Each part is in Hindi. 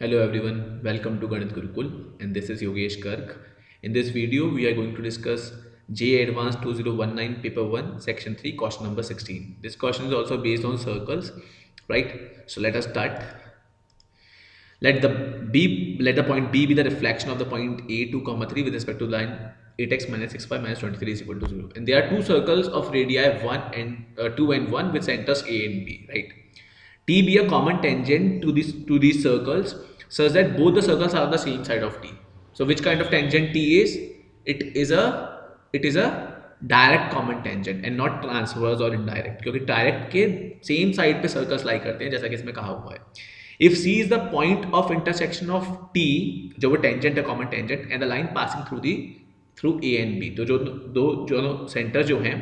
Hello everyone, welcome to Ganit Gurukul and this is Yogesh Kark. In this video, we are going to discuss JEE Advanced 2019 Paper 1 Section 3 question number 16. This question is also based on circles, right? So let us start. Let the point B be the reflection of the point A 2, comma 3 with respect to the line 8x minus 6y minus 23 is equal to 0. And there are two circles of radii 1 and 2 and 1 with centers A and B, right? T be a common tangent to these circles such that both the circles are on the same side of T. So which kind of tangent T is? It is a direct common tangent and not transverse और इनडायरेक्ट, क्योंकि डायरेक्ट के सेम साइड पे सर्कल्स लाई करते हैं जैसा कि इसमें कहा हुआ है. If C is the point of intersection of T, जो वो टेंजेंट है common tangent, and the line passing through A and B, तो जो सेंटर जो हैं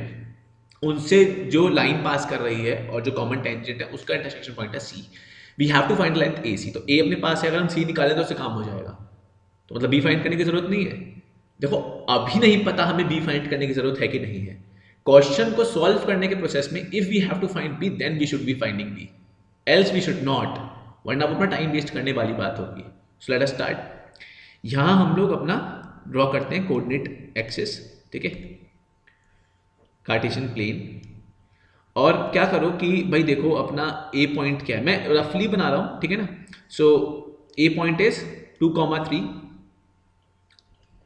उनसे जो लाइन पास कर रही है और जो कॉमन टेंजेंट है उसका इंटरसेक्शन पॉइंट है C. We have to find length A C. तो ए अपने पास है, अगर हम सी निकालें तो उससे काम हो जाएगा. तो मतलब बी फाइंड करने की जरूरत नहीं है. देखो अभी नहीं पता हमें बी फाइंड करने की जरूरत है कि नहीं है. क्वेश्चन को सॉल्व करने के प्रोसेस में if we have to find B then we should be finding B, else we should not, वरना अपना टाइम वेस्ट करने वाली बात होगी. So let us start. यहां हम लोग अपना ड्रॉ करते हैं कोऑर्डिनेट एक्सिस, ठीक है, कार्टेशियन प्लेन. और क्या करो कि भाई देखो अपना ए पॉइंट क्या है, मैं रफली बना रहा हूं, ठीक है ना. So A point is 2,3.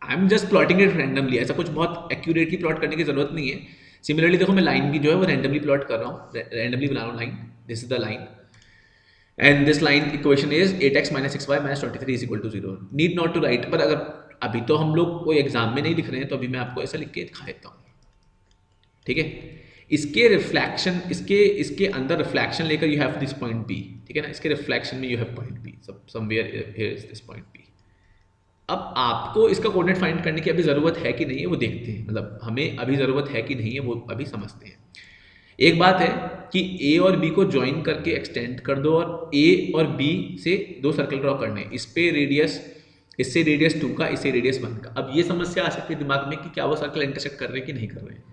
I am just plotting it randomly, ऐसा कुछ बहुत एक्यूरेटली प्लॉट करने की जरूरत नहीं है. सिमिलरली देखो मैं लाइन भी जो है वो रैंडमली प्लॉट कर रहा हूँ, रैंडमली बना रहा हूँ line. This is the line and this line equation is 8x minus 6y minus 23 is equal to 0. Need not to write, पर अगर अभी तो हम लोग कोई एग्जाम में नहीं लिख रहे हैं तो अभी मैं आपको ऐसा लिख के दिखा देता हूँ, ठीक है. इसके रिफ्लेक्शन, इसके अंदर रिफ्लेक्शन लेकर you have this point B, ठीक है ना. इसके रिफ्लेक्शन में you have point B, somewhere here is this point B. अब आपको इसका कोऑर्डिनेट फाइंड करने की अभी ज़रूरत है कि नहीं है वो देखते हैं, मतलब हमें अभी ज़रूरत है कि नहीं है वो अभी समझते हैं. एक बात है कि ए और बी को ज्वाइन करके एक्सटेंड कर दो और ए और बी से दो सर्कल ड्रॉ करने. इस पे रेडियस, इससे रेडियस 2 का, इससे रेडियस 1 का. अब ये समस्या आ सकती है दिमाग में कि क्या वो सर्कल इंटरसेक्ट कर रहे हैं कि नहीं कर रहे हैं.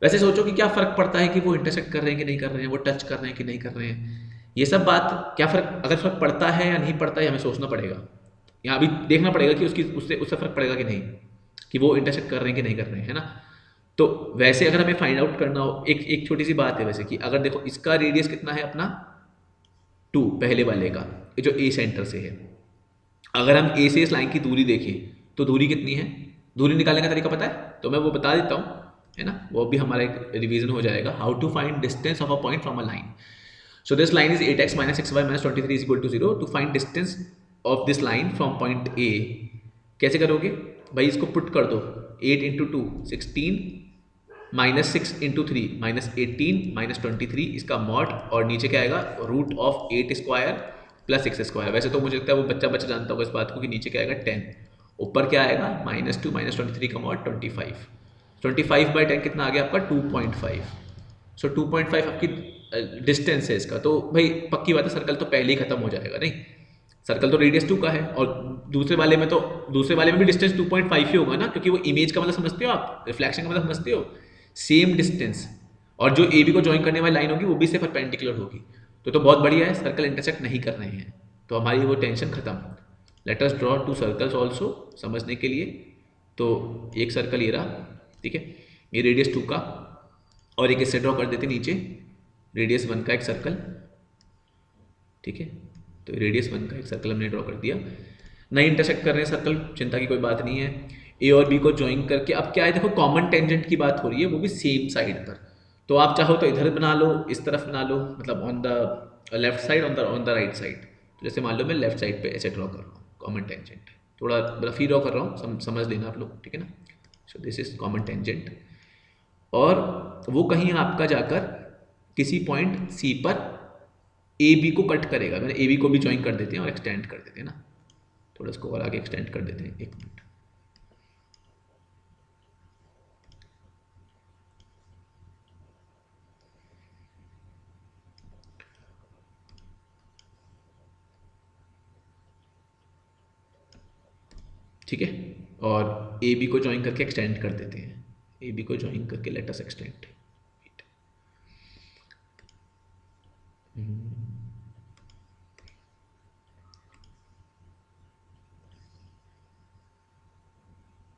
वैसे सोचो कि क्या फ़र्क पड़ता है कि वो इंटरसेक्ट कर रहे हैं कि नहीं कर रहे हैं, वो टच कर रहे हैं कि नहीं कर रहे हैं. ये सब बात क्या फ़र्क, अगर फ़र्क पड़ता है या नहीं पड़ता है हमें सोचना पड़ेगा. यहाँ अभी देखना पड़ेगा कि उससे फ़र्क पड़ेगा कि नहीं, कि वो इंटरसेक्ट कर रहे हैं कि नहीं कर रहे हैं, है ना. तो वैसे अगर हमें फाइंड आउट करना हो, एक एक छोटी सी बात है वैसे, कि अगर देखो इसका रेडियस कितना है अपना 2, पहले वाले का, ये जो ए सेंटर से है. अगर हम ए से इस लाइन की दूरी देखें तो दूरी कितनी है, दूरी निकालने का तरीका पता है तो मैं वो बता देता हूँ, है ना. वो भी हमारा एक रिवीजन हो जाएगा. How to find distance of a point from a line. So this line is 8x minus 6y minus 23 is equal to 0. To find distance of this line from point A कैसे करोगे भाई, इसको पुट कर दो. 8 into 2 16, minus 6 into 3 minus 18 minus 23, इसका मॉड, और नीचे क्या आएगा, root of 8 square plus 6 square. वैसे तो मुझे लगता है वो बच्चा बच्चा जानता होगा इस बात को कि नीचे क्या आएगा 10, ऊपर क्या आएगा -2 माइनस 23 का मॉड 25. 25/10 कितना आ गया आपका 2.5. सो 2.5 आपकी डिस्टेंस है इसका. तो भाई पक्की बात है सर्कल तो पहले ही खत्म हो जाएगा. नहीं, सर्कल तो रेडियस 2 का है और दूसरे वाले में भी डिस्टेंस 2.5 ही होगा ना, क्योंकि वो इमेज का मतलब समझते हो आप, रिफ्लेक्शन का मतलब समझते हो, सेम डिस्टेंस. और जो ए बी को ज्वाइन करने वाली लाइन होगी वो भी से परपेंडिकुलर होगी. तो बहुत बढ़िया है, सर्कल इंटरसेक्ट नहीं कर रहे हैं तो हमारी वो टेंशन खत्म. Let us draw 2 circles also समझने के लिए. तो एक सर्कल ये रहा, ठीक है, ये रेडियस 2 का, और एक इससे ड्रॉ कर देते नीचे रेडियस 1 का एक सर्कल, ठीक है. तो रेडियस 1 का एक सर्कल हमने ड्रॉ कर दिया. नहीं इंटरसेक्ट कर रहे हैं सर्कल, चिंता की कोई बात नहीं है. ए और बी को ज्वाइन करके अब क्या है, देखो कॉमन टेंजेंट की बात हो रही है, वो भी सेम साइड पर. तो आप चाहो तो इधर बना लो, इस तरफ बना लो, मतलब on the left side, on the right side. तो जैसे मान लो मैं लेफ्ट साइड पे ऐसे ड्रॉ कर रहा हूँ कॉमन टेंजेंट, थोड़ा रफी ड्रॉ कर रहा हूँ, समझ लेना आप लोग, ठीक है ना. So this is common tangent, और वो कहीं आपका जाकर किसी पॉइंट सी पर ए बी को कट करेगा. मैंने ए बी को भी ज्वाइन कर देते हैं और एक्सटेंड कर देते हैं ना, थोड़ा इसको और आगे एक्सटेंड कर देते हैं, एक मिनट. ठीक है, और ए बी को ज्वाइन करके एक्सटेंड कर देते हैं. ए बी को ज्वाइन करके लेट अस एक्सटेंड.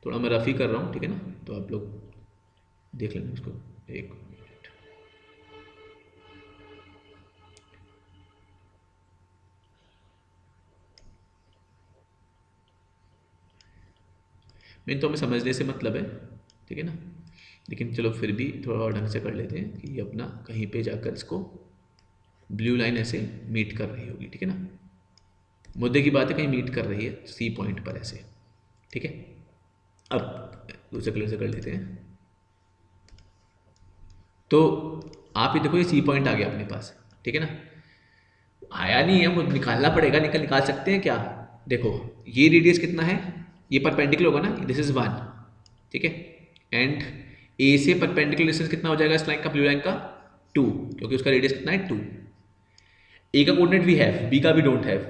थोड़ा मैं रफ ही कर रहा हूँ, ठीक है ना, तो आप लोग देख लेना इसको। एक मिनट, मेन तो हमें समझने से मतलब है, ठीक है ना, लेकिन चलो फिर भी थोड़ा और ढंग से कर लेते हैं कि ये अपना कहीं पे जाकर इसको ब्लू लाइन ऐसे मीट कर रही होगी, ठीक है ना, मुद्दे की बात है, कहीं मीट कर रही है सी पॉइंट पर ऐसे, ठीक है। अब दूसरे कलर से कर लेते हैं, तो आप ये देखो ये सी पॉइंट आ गया अपने पास, ठीक है ना, आया नहीं है वो निकालना पड़ेगा, निकाल सकते हैं क्या, देखो ये रेडियस कितना है, ये परपेंडिकुलर होगा ना, दिस इज 1, ठीक है, एंड ए से परपेंडिकुलर डिस्टेंस कितना हो जाएगा इस लाइन का, ब्लू लाइन का 2, क्योंकि उसका रेडियस कितना है 2। ए का कोऑर्डिनेट वी हैव, बी का भी don't have,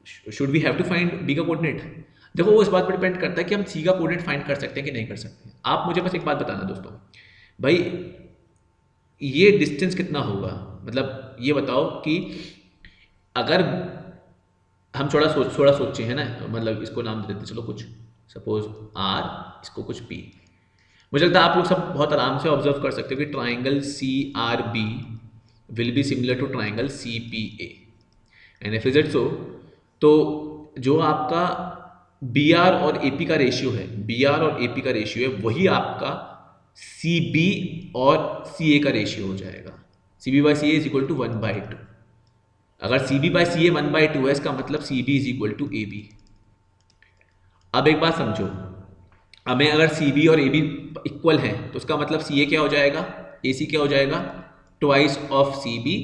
should we have to find B का कोऑर्डिनेट। देखो वो इस बात पर डिपेंड करता है कि हम सी का कोऑर्डिनेट फाइंड कर सकते हैं कि नहीं कर सकते। आप मुझे बस एक बात बताना दोस्तों, भाई ये डिस्टेंस कितना होगा, मतलब ये बताओ कि अगर हम थोड़ा सोचे है ना, मतलब इसको नाम दे देते चलो कुछ, सपोज आर, इसको कुछ पी। मुझे लगता है आप लोग सब बहुत आराम से ऑब्जर्व कर सकते हो कि triangle C R B will be similar to triangle C P A, and if is it so, तो जो आपका बी आर और ए पी का रेशियो है, बी आर और ए पी का रेशियो है, वही आपका सी बी और सी ए का रेशियो हो जाएगा। C B by C A is equal to 1/2। अगर सी बी बाई सी ए 1/2 है, इसका मतलब C B is equal to A B. अब एक बात समझो, हमें अगर सी बी और ए बी इक्वल है तो उसका मतलब सी ए क्या हो जाएगा, ए सी क्या हो जाएगा, ट्वाइस ऑफ सी बी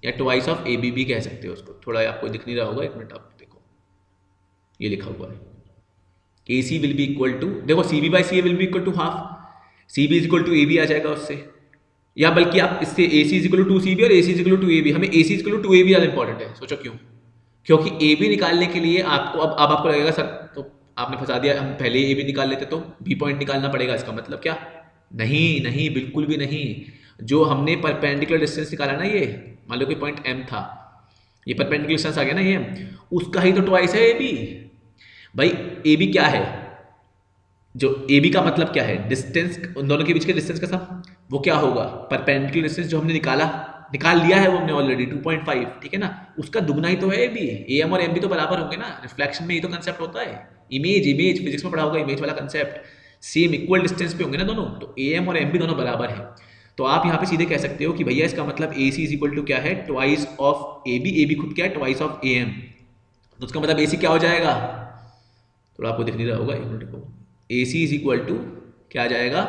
या ट्वाइस ऑफ ए बी भी कह सकते हो उसको। थोड़ा आपको दिख नहीं रहा होगा, एक मिनट आप देखो, ये लिखा हुआ है A C will be equal to, देखो C B by C A will be equal to half, C B is equal to A B आ जाएगा उससे, या बल्कि आप इससे A C is equal to C B और A C is equal to A B, हमें A C is equal to A B ज़्यादा इंपॉर्टेंट है। सोचो क्यों, क्योंकि ए बी निकालने के लिए आपको अब आपको लगेगा सर तो आपने फंसा दिया, हम पहले ए बी निकाल लेते तो बी पॉइंट निकालना पड़ेगा, इसका मतलब क्या, नहीं नहीं बिल्कुल भी नहीं। जो हमने परपेंडिकुलर डिस्टेंस निकाला ना, ये मान लो कि पॉइंट एम था, ये परपेंडिकुलर डिस्टेंस आ गया ना ये, उसका ही तो ट्वाइस है ए बी। भाई ए बी क्या है, जो ए बी का मतलब क्या है, डिस्टेंस, उन दोनों के बीच के डिस्टेंस का सम, वो क्या होगा, परपेंडिकुलर डिस्टेंस जो हमने निकाल लिया है वो हमने ऑलरेडी 2.5, ठीक है ना, उसका दुगना ही तो है ए बी। ए एम और एम बी तो बराबर होंगे ना, रिफ्लेक्शन में ये तो कंसेप्ट होता है, इमेज फिजिक्स में पढ़ा होगा, इमेज वाला कंसेप्ट, सेम इक्वल डिस्टेंस पे होंगे ना दोनों, तो ए एम और एम बी दोनों बराबर है। तो आप यहाँ पे सीधे कह सकते हो कि भैया इसका मतलब ए सी इज इक्वल टू क्या है, ट्वाइस ऑफ ए बी खुद क्या है, ट्वाइस ऑफ ए एम, तो उसका मतलब ए सी क्या हो जाएगा, थोड़ा आपको दिख नहीं रहा होगा, एक मिनट को, ए सी इज इक्वल टू क्या आ जाएगा,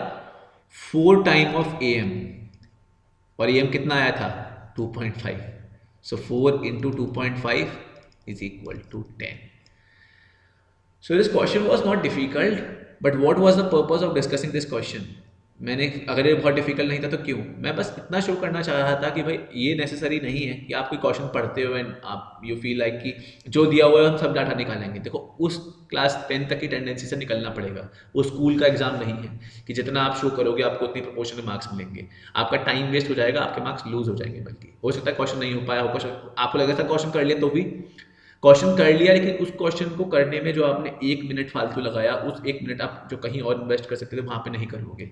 4 टाइम ऑफ ए एम, और ए एम कितना आया था 2.5, so 4 into 2.5 is equal to 10। So this question was not difficult, but what was the purpose of discussing this question? मैंने, अगर ये बहुत डिफिकल्ट नहीं था तो क्यों, मैं बस इतना शो करना चाह रहा था कि भाई ये नेसेसरी नहीं है कि आप कोई क्वेश्चन पढ़ते हो एंड आप यू फील लाइक कि जो दिया हुआ है हम सब डाटा निकालेंगे। देखो उस क्लास 10 तक की टेंडेंसी से निकलना पड़ेगा, वो स्कूल का एग्जाम नहीं है कि जितना आप शो करोगे आपको उतनी प्रोपोर्शन में मार्क्स मिलेंगे, आपका टाइम वेस्ट हो जाएगा, आपके मार्क्स लूज हो जाएंगे, बल्कि हो सकता है क्वेश्चन नहीं हो पाया हो, क्वेश्चन आपको लगा था क्वेश्चन कर लिया तो भी क्वेश्चन कर लिया, लेकिन उस क्वेश्चन को करने में जो आपने 1 मिनट फालतू लगाया, उस 1 मिनट आप जो कहीं और इन्वेस्ट कर सकते थे वहाँ पे नहीं करोगे,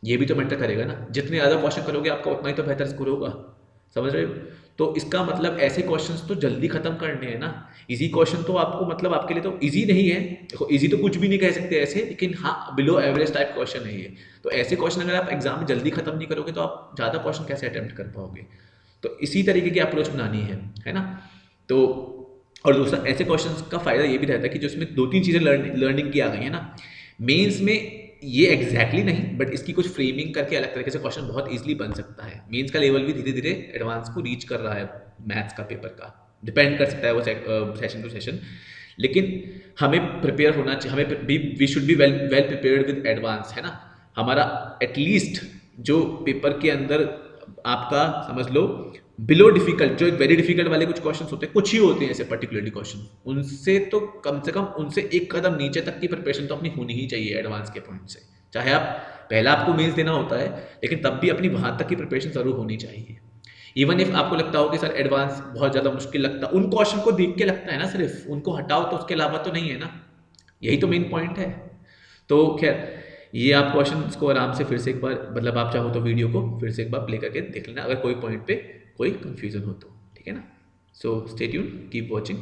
ये भी तो मैटर करेगा ना। जितने ज़्यादा क्वेश्चन करोगे आपका उतना ही तो बेहतर स्कोर होगा, समझ रहे हो। तो इसका मतलब ऐसे क्वेश्चंस तो जल्दी खत्म करने हैं ना, इजी क्वेश्चन तो आपको मतलब आपके लिए तो इजी नहीं है, देखो इजी तो कुछ भी नहीं कह सकते ऐसे, लेकिन हाँ बिलो एवरेज टाइप क्वेश्चन है ये। तो ऐसे क्वेश्चन अगर आप एग्जाम में जल्दी खत्म नहीं करोगे तो आप ज़्यादा क्वेश्चन कैसे अटेम्प्ट कर पाओगे। तो इसी तरीके की अप्रोच बनानी है ना। तो और दूसरा ऐसे क्वेश्चंस का फायदा ये भी रहता है कि जो इसमें 2-3 चीज़ें लर्निंग की आ गई है ना, मेंस में ये एग्जैक्टली नहीं बट इसकी कुछ फ्रेमिंग करके अलग तरीके से क्वेश्चन बहुत इजीली बन सकता है। मेंस का लेवल भी धीरे धीरे एडवांस को रीच कर रहा है, मैथ्स का पेपर का डिपेंड कर सकता है वो सेशन टू सेशन, लेकिन हमें प्रिपेयर होना चाहिए, हमें we should be well prepared with advance, है ना। हमारा एटलीस्ट जो पेपर के अंदर आपका समझ लो बिलो डिफिकल्ट, जो वेरी डिफिकल्ट वाले कुछ क्वेश्चंस होते हैं, कुछ ही होते हैं ऐसे पर्टिकुलरली क्वेश्चन, उनसे तो कम से कम उनसे एक कदम नीचे तक की प्रिपरेशन तो अपनी होनी ही चाहिए एडवांस के पॉइंट से। चाहे आप पहला आपको मेंस देना होता है, लेकिन तब भी अपनी वहाँ तक की प्रिपरेशन जरूर होनी चाहिए। इवन इफ आपको लगता हो कि सर एडवांस बहुत ज़्यादा मुश्किल लगता, उन क्वेश्चन को देख के लगता है ना, सिर्फ उनको हटाओ तो उसके अलावा तो नहीं है ना, यही तो मेन पॉइंट है। तो खैर ये आप क्वेश्चन को आराम से फिर से एक बार, मतलब आप चाहो तो वीडियो को फिर से एक बार प्ले करके देख लेना अगर कोई पॉइंट पे कोई कंफ्यूजन हो तो, ठीक है ना। So stay tuned, keep watching.